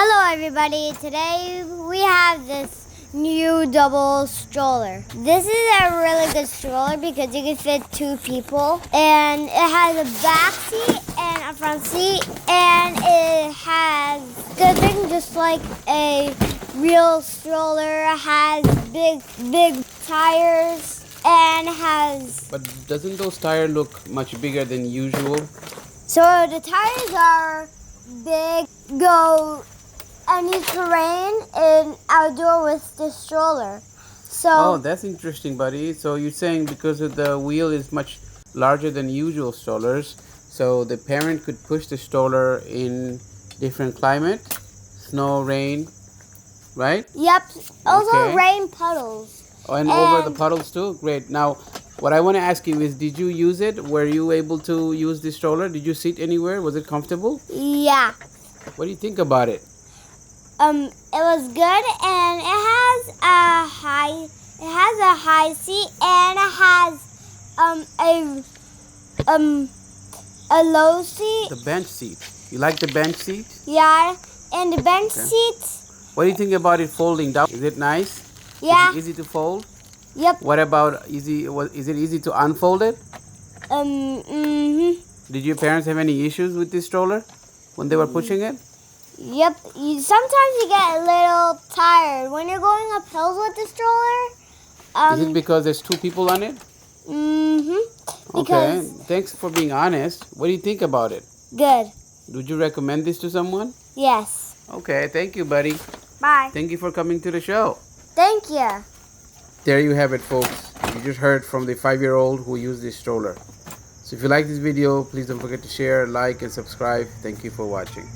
Hello everybody, today we have this new double stroller. This is a really good stroller because you can fit two people, and it has a back seat and a front seat, and it has good things just like a real stroller. It has big tires and has... But doesn't those tires look much bigger than usual? So the tires are big, go any terrain and outdoor with the stroller. So oh, that's interesting, buddy. So you're saying because of the wheel is much larger than usual strollers, so the parent could push the stroller in different climate, snow, rain, right? Yep. Also Okay. rain puddles. Oh, and over the puddles too? Great. Now, what I want to ask you is, did you use it? Were you able to use the stroller? Did you sit anywhere? Was it comfortable? Yeah. What do you think about it? It was good, and it has a high seat, and it has a low seat. The bench seat. You like the bench seat? Yeah, and the bench seats. What do you think about it folding down? Is it nice? Yeah. Is it easy to fold? Yep. What about easy? Is it easy to unfold it? Did your parents have any issues with this stroller when they were pushing it? Yep. Sometimes you get a little tired when you're going up hills with the stroller. Is it because there's two people on it? Okay. Thanks for being honest. What do you think about it? Good. Would you recommend this to someone? Yes. Okay. Thank you, buddy. Bye. Thank you for coming to the show. Thank you. There you have it, folks. You just heard from the 5-year-old who used this stroller. So if you like this video, please don't forget to share, like, and subscribe. Thank you for watching.